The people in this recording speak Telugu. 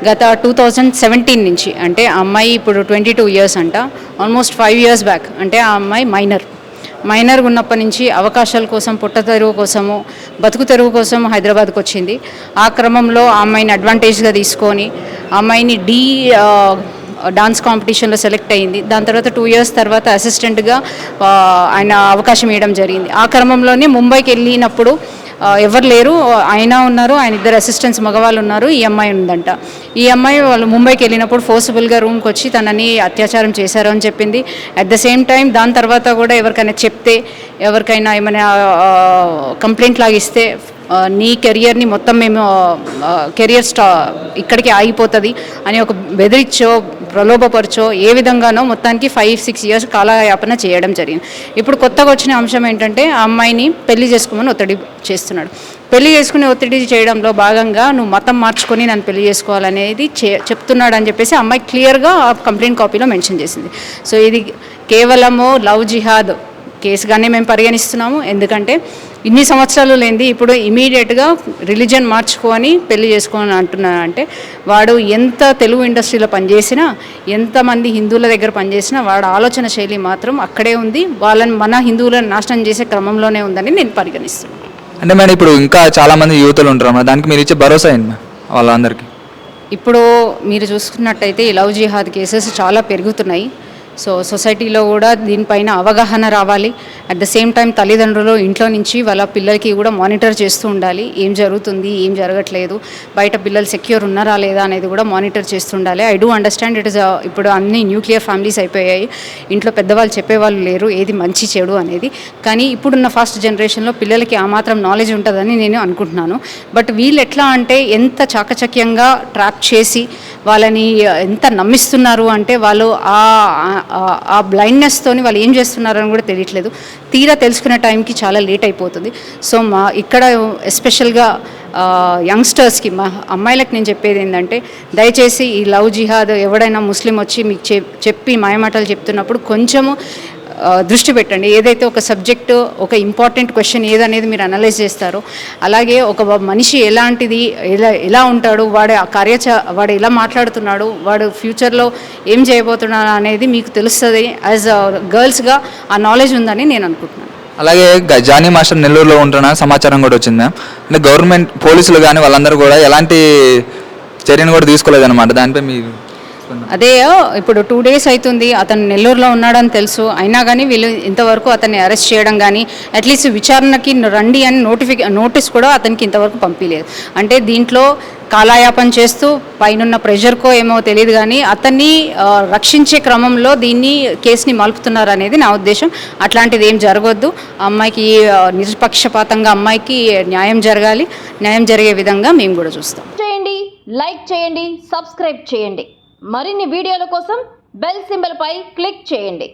గత 2017 నుంచి, అంటే ఆ అమ్మాయి ఇప్పుడు 22 ఇయర్స్ అంట, ఆల్మోస్ట్ 5 ఇయర్స్ బ్యాక్, అంటే ఆ అమ్మాయి మైనర్గా ఉన్నప్పటి నుంచి అవకాశాల కోసం, పుట్ట తెరువు కోసము, బతుకు తెరువు కోసం హైదరాబాద్కి వచ్చింది. ఆ క్రమంలో ఆ అమ్మాయిని అడ్వాంటేజ్గా తీసుకొని ఆ అమ్మాయిని డాన్స్ కాంపిటీషన్లో సెలెక్ట్ అయింది. దాని తర్వాత 2 ఇయర్స్ తర్వాత అసిస్టెంట్గా ఆయన అవకాశం ఇవ్వడం జరిగింది. ఆ క్రమంలోనే ముంబైకి వెళ్ళినప్పుడు ఎవరు లేరు, ఆయన ఉన్నారు, ఆయన ఇద్దరు అసిస్టెంట్స్ మగవాళ్ళు ఉన్నారు, ఈ అమ్మాయి ఉందంట. ఈ అమ్మాయి వాళ్ళు ముంబైకి వెళ్ళినప్పుడు ఫోర్సిబుల్గా రూమ్కి వచ్చి తనని అత్యాచారం చేశారు అని చెప్పింది. అట్ ద సేమ్ టైం దాని తర్వాత కూడా ఎవరికైనా చెప్తే, ఎవరికైనా ఏమైనా కంప్లైంట్ లాగిస్తే నీ కెరియర్ని మొత్తం మేము కెరియర్ ఇక్కడికి ఆగిపోతుంది అని ఒక బెదిరించో, ప్రలోభపరచో, ఏ విధంగానో మొత్తానికి 5-6 ఇయర్స్ కాలయాపన చేయడం జరిగింది. ఇప్పుడు కొత్తగా వచ్చిన అంశం ఏంటంటే ఆ అమ్మాయిని పెళ్లి చేసుకోమని ఒత్తిడి చేస్తున్నాడు. పెళ్లి చేసుకుని ఒత్తిడి చేయడంలో భాగంగా నువ్వు మతం మార్చుకొని నన్ను పెళ్లి చేసుకోవాలనేది చెప్తున్నాడు అని చెప్పేసి అమ్మాయి క్లియర్గా కంప్లైంట్ కాపీలో మెన్షన్ చేసింది. సో ఇది కేవలము లవ్ జిహాద్ కేసుగానే మేము పరిగణిస్తున్నాము. ఎందుకంటే ఇన్ని సంవత్సరాలు లేనిది ఇప్పుడు ఇమీడియట్గా రిలీజన్ మార్చుకొని పెళ్లి చేసుకోని అంటున్నానంటే, వాడు ఎంత తెలుగు ఇండస్ట్రీలో పనిచేసినా, ఎంతమంది హిందువుల దగ్గర పనిచేసినా వాడు ఆలోచన శైలి మాత్రం అక్కడే ఉంది. వాళ్ళని మన హిందువులను నాశనం చేసే క్రమంలోనే ఉందని నేను పరిగణిస్తున్నాను. అంటే మేడం ఇప్పుడు ఇంకా చాలామంది యువతులు ఉంటారు, దానికి మీరు ఇచ్చే భరోసా ఏంటి వాళ్ళందరికీ? ఇప్పుడు మీరు చూసుకున్నట్టయితే ఈ లవ్ జిహాద్ కేసెస్ చాలా పెరుగుతున్నాయి. సో సొసైటీలో కూడా దీనిపైన అవగాహన రావాలి. అట్ ద సేమ్ టైం తల్లిదండ్రులు ఇంట్లో నుంచి వాళ్ళ పిల్లలకి కూడా మానిటర్ చేస్తూ ఉండాలి. ఏం జరుగుతుంది, ఏం జరగట్లేదు, బయట పిల్లలు సెక్యూర్ ఉన్నారా లేదా అనేది కూడా మానిటర్ చేస్తూ ఉండాలి. I do understand it is ఇప్పుడు అన్ని న్యూక్లియర్ ఫ్యామిలీస్ అయిపోయాయి. ఇంట్లో పెద్దవాళ్ళు చెప్పేవాళ్ళు లేరు ఏది మంచి చెడు అనేది. కానీ ఇప్పుడున్న ఫాస్ట్ జనరేషన్లో పిల్లలకి ఆ మాత్రం నాలెడ్జ్ ఉంటుందని నేను అనుకుంటున్నాను. బట్ వీళ్ళు ఎట్లా అంటే ఎంత చాకచక్యంగా ట్రాప్ చేసి వాళ్ళని ఎంత నమ్మిస్తున్నారు అంటే, వాళ్ళు ఆ బ్లైండ్నెస్తోని వాళ్ళు ఏం చేస్తున్నారని కూడా తెలియట్లేదు. తీరా తెలుసుకునే టైంకి చాలా లేట్ అయిపోతుంది. సో ఇక్కడ ఎస్పెషల్గా యంగ్స్టర్స్కి, మా అమ్మాయిలకు నేను చెప్పేది ఏంటంటే, దయచేసి ఈ లవ్ జిహాద్ ఎవడైనా ముస్లిం వచ్చి మీకు చెప్పి మాయమాటలు చెప్తున్నప్పుడు కొంచెము దృష్టి పెట్టండి. ఏదైతే ఒక సబ్జెక్టు, ఒక ఇంపార్టెంట్ క్వశ్చన్ ఏదనేది మీరు అనలైజ్ చేస్తారో, అలాగే ఒక మనిషి ఎలాంటిది, ఎలా ఉంటాడు, వాడు ఎలా మాట్లాడుతున్నాడు, వాడు ఫ్యూచర్లో ఏం చేయబోతున్నాడు అనేది మీకు తెలుస్తుంది. యాజ్ గర్ల్స్గా ఆ నాలెడ్జ్ ఉందని నేను అనుకుంటున్నాను. అలాగే జానీ మాస్టర్ నెల్లూరులో ఉంటున్న సమాచారం కూడా వచ్చింది మ్యామ్. అంటే గవర్నమెంట్ పోలీసులు కానీ వాళ్ళందరూ కూడా ఎలాంటి చర్యను కూడా తీసుకోలేదన్నమాట. దానిపై మీరు? అదే ఇప్పుడు 2 days అవుతుంది అతను నెల్లూరులో ఉన్నాడని తెలుసు, అయినా కానీ వీళ్ళు ఇంతవరకు అతన్ని అరెస్ట్ చేయడం కానీ, అట్లీస్ట్ విచారణకి రండి అని నోటీస్ కూడా అతనికి ఇంతవరకు పంపించలేదు. అంటే దీంట్లో కాలయాపన చేస్తూ పైనున్న ప్రెషర్కో ఏమో తెలియదు కానీ అతన్ని రక్షించే క్రమంలో కేసుని మలుపుతున్నారు అనేది నా ఉద్దేశం. అట్లాంటిది ఏం జరగొద్దు. అమ్మాయికి నిష్పక్షపాతంగా అమ్మాయికి న్యాయం జరగాలి. న్యాయం జరిగే విధంగా మేము కూడా చూస్తాం. చేయండి, లైక్ చేయండి, సబ్స్క్రైబ్ చేయండి. మరిన్ని వీడియోల కోసం బెల్ సింబల్ పై క్లిక్ చేయండి.